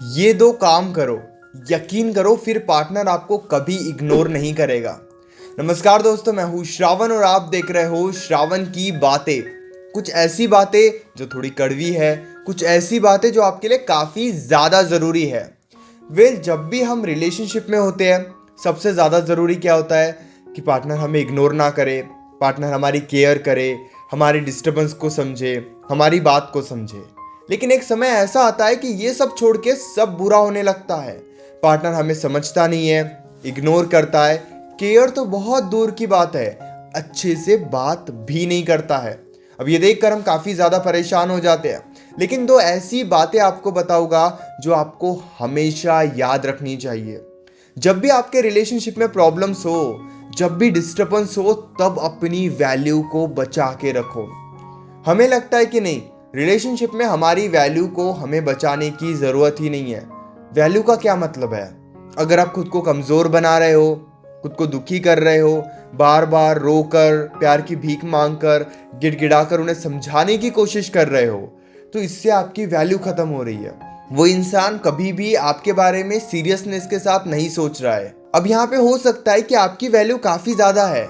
ये दो काम करो, यकीन करो फिर पार्टनर आपको कभी इग्नोर नहीं करेगा। नमस्कार दोस्तों, मैं हूँ श्रावण और आप देख रहे हो श्रावण की बातें। कुछ ऐसी बातें जो थोड़ी कड़वी है, कुछ ऐसी बातें जो आपके लिए काफ़ी ज़्यादा ज़रूरी है। जब भी हम रिलेशनशिप में होते हैं, सबसे ज़्यादा ज़रूरी क्या होता है कि पार्टनर हमें इग्नोर ना करे, पार्टनर हमारी केयर करे, हमारी डिस्टर्बेंस को समझे, हमारी बात को समझे। लेकिन एक समय ऐसा आता है कि ये सब छोड़ के सब बुरा होने लगता है। पार्टनर हमें समझता नहीं है, इग्नोर करता है, केयर तो बहुत दूर की बात है, अच्छे से बात भी नहीं करता है। अब ये देखकर हम काफ़ी ज़्यादा परेशान हो जाते हैं। लेकिन दो ऐसी बातें आपको बताऊंगा जो आपको हमेशा याद रखनी चाहिए। जब भी आपके रिलेशनशिप में प्रॉब्लम्स हो, जब भी डिस्टर्बेंस हो, तब अपनी वैल्यू को बचा के रखो। हमें लगता है कि नहीं, रिलेशनशिप में हमारी वैल्यू को हमें बचाने की ज़रूरत ही नहीं है। वैल्यू का क्या मतलब है? अगर आप खुद को कमज़ोर बना रहे हो, खुद को दुखी कर रहे हो, बार बार रोकर, प्यार की भीख मांगकर, गिड़गिड़ाकर उन्हें समझाने की कोशिश कर रहे हो, तो इससे आपकी वैल्यू ख़त्म हो रही है। वो इंसान कभी भी आपके बारे में सीरियसनेस के साथ नहीं सोच रहा है। अब यहाँ पे हो सकता है कि आपकी वैल्यू काफ़ी ज़्यादा है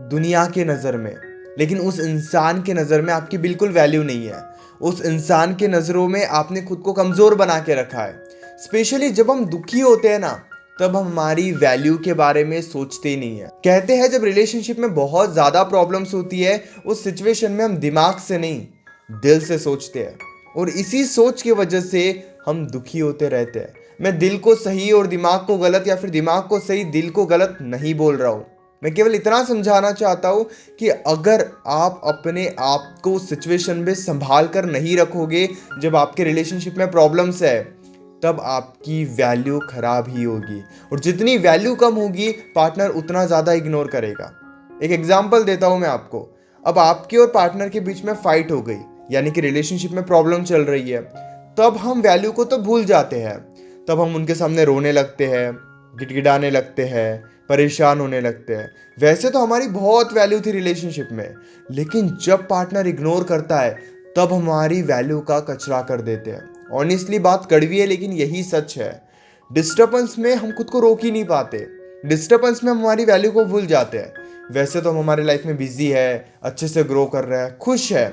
दुनिया के नज़र में, लेकिन उस इंसान के नज़र में आपकी बिल्कुल वैल्यू नहीं है। उस इंसान के नज़रों में आपने खुद को कमज़ोर बना के रखा है। स्पेशली जब हम दुखी होते हैं ना, तब हम हमारी वैल्यू के बारे में सोचते ही नहीं है। कहते हैं जब रिलेशनशिप में बहुत ज़्यादा प्रॉब्लम्स होती है, उस सिचुएशन में हम दिमाग से नहीं, दिल से सोचते हैं, और इसी सोच की वजह से हम दुखी होते रहते हैं। मैं दिल को सही और दिमाग को गलत, या फिर दिमाग को सही दिल को गलत नहीं बोल रहा हूँ। मैं केवल इतना समझाना चाहता हूँ कि अगर आप अपने आप को सिचुएशन में संभाल कर नहीं रखोगे, जब आपके रिलेशनशिप में प्रॉब्लम्स है, तब आपकी वैल्यू खराब ही होगी। और जितनी वैल्यू कम होगी, पार्टनर उतना ज़्यादा इग्नोर करेगा। एक एग्जांपल देता हूँ मैं आपको। अब आपके और पार्टनर के बीच में फाइट हो गई, यानी कि रिलेशनशिप में प्रॉब्लम चल रही है, तब हम वैल्यू को तो भूल जाते हैं। तब हम उनके सामने रोने लगते हैं, गिड़गिड़ाने लगते हैं, परेशान होने लगते हैं। वैसे तो हमारी बहुत वैल्यू थी रिलेशनशिप में, लेकिन जब पार्टनर इग्नोर करता है, तब हमारी वैल्यू का कचरा कर देते हैं। ऑनेस्टली बात कड़वी है, लेकिन यही सच है। डिस्टर्बेंस में हम खुद को रोक ही नहीं पाते, डिस्टर्बेंस में हम हमारी वैल्यू को भूल जाते हैं। वैसे तो हम हमारी लाइफ में बिजी है, अच्छे से ग्रो कर रहे हैं, खुश है,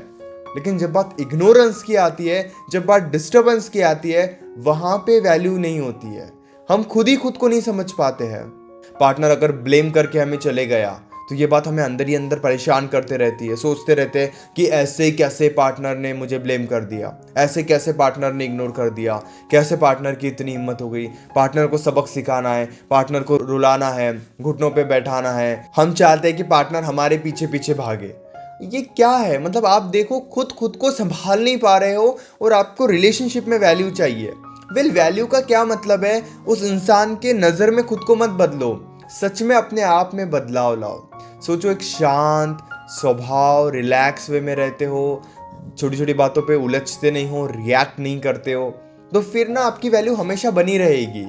लेकिन जब बात इग्नोरेंस की आती है, जब बात डिस्टर्बेंस की आती है, वहां पे वैल्यू नहीं होती है। हम खुद ही खुद को नहीं समझ पाते हैं। पार्टनर अगर ब्लेम करके हमें चले गया, तो ये बात हमें अंदर ही अंदर परेशान करते रहती है। सोचते रहते हैं कि ऐसे कैसे पार्टनर ने मुझे ब्लेम कर दिया, ऐसे कैसे पार्टनर ने इग्नोर कर दिया, कैसे पार्टनर की इतनी हिम्मत हो गई। पार्टनर को सबक सिखाना है, पार्टनर को रुलाना है, घुटनों पे बैठाना है। हम चाहते हैं कि पार्टनर हमारे पीछे पीछे भागे। ये क्या है? मतलब आप देखो, खुद को संभाल नहीं पा रहे हो और आपको रिलेशनशिप में वैल्यू चाहिए। वैल्यू का क्या मतलब है? उस इंसान के नज़र में खुद को मत बदलो, सच में अपने आप में बदलाव लाओ। सोचो, एक शांत स्वभाव, रिलैक्स वे में रहते हो, छोटी छोटी बातों पे उलझते नहीं हो, रिएक्ट नहीं करते हो, तो फिर ना आपकी वैल्यू हमेशा बनी रहेगी।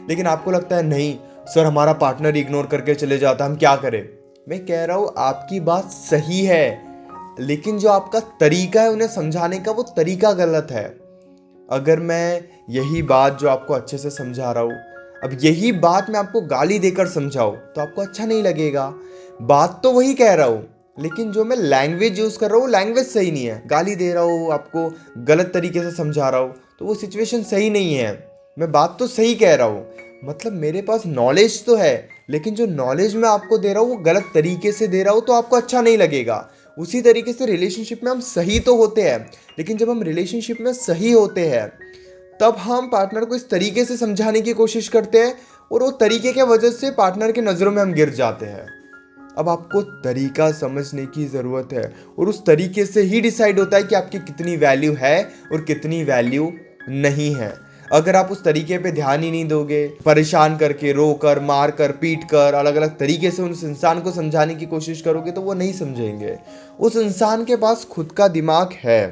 लेकिन आपको लगता है नहीं सर, हमारा पार्टनर इग्नोर करके चले जाता, हम क्या करें? मैं कह रहा हूँ आपकी बात सही है, लेकिन जो आपका तरीका है उन्हें समझाने का, वो तरीका गलत है। अगर मैं यही बात जो आपको अच्छे से समझा रहा हूँ, अब यही बात मैं आपको गाली देकर समझाऊँ, तो आपको अच्छा नहीं लगेगा। बात तो वही कह रहा हूँ, लेकिन जो मैं लैंग्वेज यूज़ कर रहा हूँ, लैंग्वेज सही नहीं है। गाली दे रहा हूँ, आपको गलत तरीके से समझा रहा हूँ, तो वो सिचुएशन सही नहीं है। मैं बात तो सही कह रहा हूँ, मतलब मेरे पास नॉलेज तो है, लेकिन जो नॉलेज मैं आपको दे रहा हूँ वो गलत तरीके से दे रहा हूँ, तो आपको अच्छा नहीं लगेगा। उसी तरीके से रिलेशनशिप में हम सही तो होते हैं, लेकिन जब हम रिलेशनशिप में सही होते हैं, तब हम पार्टनर को इस तरीके से समझाने की कोशिश करते हैं, और वो तरीके के वजह से पार्टनर के नज़रों में हम गिर जाते हैं। अब आपको तरीका समझने की ज़रूरत है, और उस तरीके से ही डिसाइड होता है कि आपकी कितनी वैल्यू है और कितनी वैल्यू नहीं है। अगर आप उस तरीके पे ध्यान ही नहीं दोगे, परेशान करके, रो कर, मार कर, पीट कर, अलग अलग तरीके से उस इंसान को समझाने की कोशिश करोगे, तो वो नहीं समझेंगे। उस इंसान के पास खुद का दिमाग है,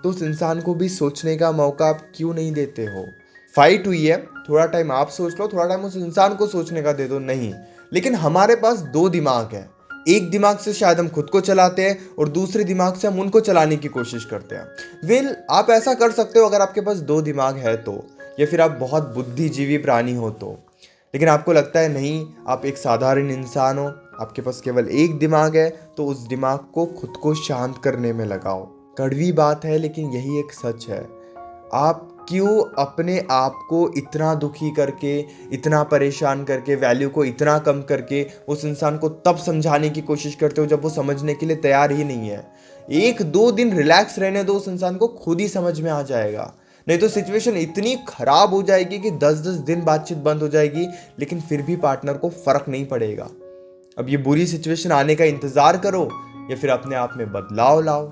तो उस इंसान को भी सोचने का मौका आप क्यों नहीं देते हो? फाइट हुई है, थोड़ा टाइम आप सोच लो, थोड़ा टाइम उस इंसान को सोचने का दे दो। नहीं, लेकिन हमारे पास दो दिमाग है। एक दिमाग से शायद हम खुद को चलाते हैं, और दूसरे दिमाग से हम उनको चलाने की कोशिश करते हैं। आप ऐसा कर सकते हो अगर आपके पास दो दिमाग है तो, या फिर आप बहुत बुद्धिजीवी प्राणी हो तो। लेकिन आपको लगता है नहीं, आप एक साधारण इंसान हो, आपके पास केवल एक दिमाग है, तो उस दिमाग को खुद को शांत करने में लगाओ। कड़वी बात है लेकिन यही एक सच है। आप क्यों अपने आप को इतना दुखी करके, इतना परेशान करके, वैल्यू को इतना कम करके उस इंसान को तब समझाने की कोशिश करते हो जब वो समझने के लिए तैयार ही नहीं है। 1-2 दिन रिलैक्स रहने दो, उस इंसान को खुद ही समझ में आ जाएगा। नहीं तो सिचुएशन इतनी खराब हो जाएगी कि 10-10 दिन बातचीत बंद हो जाएगी, लेकिन फिर भी पार्टनर को फर्क नहीं पड़ेगा। अब ये बुरी सिचुएशन आने का इंतजार करो या फिर अपने आप में बदलाव लाओ,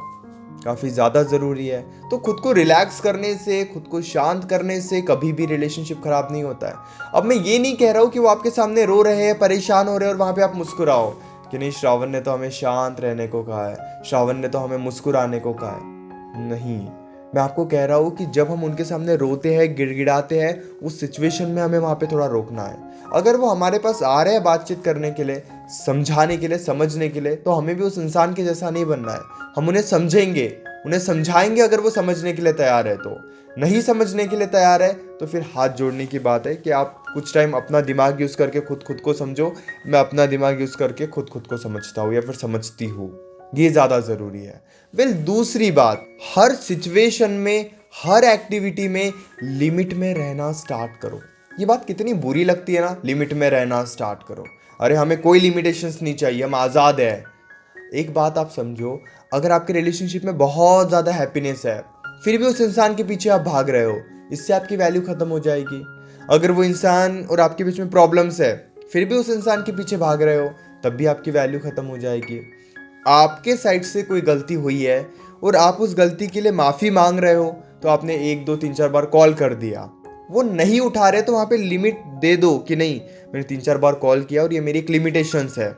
काफ़ी ज़्यादा ज़रूरी है। तो खुद को रिलैक्स करने से, खुद को शांत करने से कभी भी रिलेशनशिप खराब नहीं होता है। अब मैं ये नहीं कह रहा हूँ कि वो आपके सामने रो रहे हैं, परेशान हो रहे हैं और वहाँ पे आप मुस्कुराओ कि नहीं, श्रावण ने तो हमें शांत रहने को कहा है, श्रावण ने तो हमें मुस्कुराने को कहा है। नहीं, मैं आपको कह रहा हूँ कि जब हम उनके सामने रोते हैं, गिड़गिड़ाते हैं, उस सिचुएशन में हमें वहाँ पे थोड़ा रोकना है। अगर वो हमारे पास आ रहे हैं बातचीत करने के लिए, समझाने के लिए, समझने के लिए, तो हमें भी उस इंसान के जैसा नहीं बनना है। हम उन्हें समझेंगे, उन्हें समझाएंगे अगर वो समझने के लिए तैयार है तो। नहीं समझने के लिए तैयार है तो फिर हाथ जोड़ने की बात है कि आप कुछ टाइम अपना दिमाग यूज़ करके खुद को समझो। मैं अपना दिमाग यूज़ करके खुद को समझता हूँ या फिर समझती हूँ, ये ज़्यादा ज़रूरी है। दूसरी बात, हर सिचुएशन में, हर एक्टिविटी में लिमिट में रहना स्टार्ट करो। ये बात कितनी बुरी लगती है ना, लिमिट में रहना स्टार्ट करो। अरे हमें कोई लिमिटेशंस नहीं चाहिए, हम आज़ाद है। एक बात आप समझो, अगर आपके रिलेशनशिप में बहुत ज़्यादा हैप्पीनेस है, फिर भी उस इंसान के पीछे आप भाग रहे हो, इससे आपकी वैल्यू ख़त्म हो जाएगी। अगर वो इंसान और आपके बीच में प्रॉब्लम्स है, फिर भी उस इंसान के पीछे भाग रहे हो, तब भी आपकी वैल्यू ख़त्म हो जाएगी। आपके साइड से कोई गलती हुई है और आप उस गलती के लिए माफ़ी मांग रहे हो, तो आपने 1-2-3-4 बार कॉल कर दिया, वो नहीं उठा रहे तो वहाँ पे लिमिट दे दो कि नहीं, मैंने 3-4 बार कॉल किया और ये मेरी एक लिमिटेशंस है।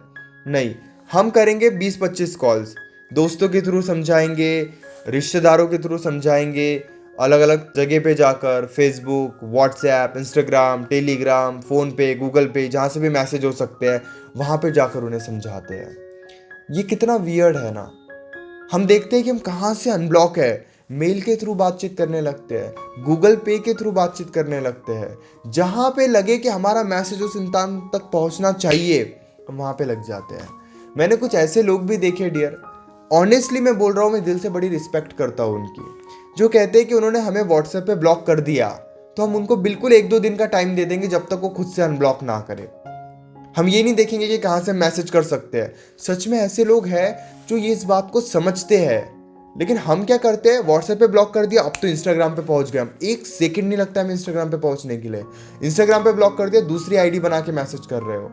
नहीं, हम करेंगे 20-25 कॉल्स, दोस्तों के थ्रू समझाएंगे, रिश्तेदारों के थ्रू समझाएंगे, अलग अलग जगह पे जाकर, Facebook, WhatsApp, Instagram, Telegram, phone पे, गूगल पे, जहाँ से भी मैसेज हो सकते हैं वहाँ पे जाकर उन्हें समझाते हैं। ये कितना वियर्ड है ना। हम देखते हैं कि हम कहाँ से अनब्लॉक है, मेल के थ्रू बातचीत करने लगते हैं, गूगल पे के थ्रू बातचीत करने लगते हैं, जहाँ पे लगे कि हमारा मैसेज उस इंसान तक पहुँचना चाहिए, हम वहाँ पे लग जाते हैं। मैंने कुछ ऐसे लोग भी देखे डियर, ऑनेस्टली मैं बोल रहा हूँ, मैं दिल से बड़ी रिस्पेक्ट करता हूँ उनकी, जो कहते हैं कि उन्होंने हमें व्हाट्सएप पे ब्लॉक कर दिया तो हम उनको बिल्कुल 1-2 दिन का टाइम दे देंगे जब तक वो खुद से अनब्लॉक ना करे। हम ये नहीं देखेंगे कि कहाँ से मैसेज कर सकते हैं। सच में ऐसे लोग हैं जो ये इस बात को समझते हैं, लेकिन हम क्या करते हैं, व्हाट्सएप पे ब्लॉक कर दिया, अब तो इंस्टाग्राम पे पहुंच गए हम, 1 सेकंड नहीं लगता हमें इंस्टाग्राम पे पहुंचने के लिए। इंस्टाग्राम पे ब्लॉक कर दिया, दूसरी आईडी बना के मैसेज कर रहे हो।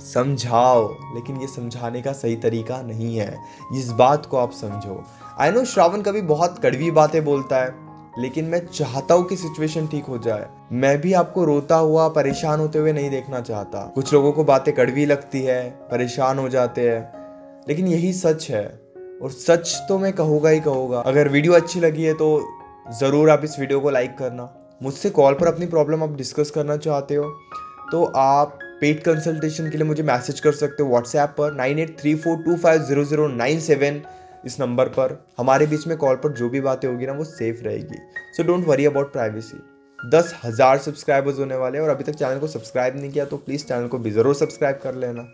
समझाओ, लेकिन ये समझाने का सही तरीका नहीं है, इस बात को आप समझो। आई नो श्रावण कभी बहुत कड़वी बातें बोलता है, लेकिन मैं चाहता हूँ कि सिचुएशन ठीक हो जाए। मैं भी आपको रोता हुआ, परेशान होते हुए नहीं देखना चाहता। कुछ लोगों को बातें कड़वी लगती है, परेशान हो जाते हैं, लेकिन यही सच है और सच तो मैं कहूँगा ही कहूँगा। अगर वीडियो अच्छी लगी है तो ज़रूर आप इस वीडियो को लाइक करना। मुझसे कॉल पर अपनी प्रॉब्लम आप डिस्कस करना चाहते हो तो आप पेड कंसल्टेशन के लिए मुझे मैसेज कर सकते हो व्हाट्सएप पर 9834250097 इस नंबर पर। हमारे बीच में कॉल पर जो भी बातें होगी ना वो सेफ रहेगी, so don't worry about privacy. 10,000 subscribers होने वाले हैं और अभी तक चैनल को सब्सक्राइब नहीं किया तो प्लीज़ चैनल को भी ज़रूर सब्सक्राइब कर लेना।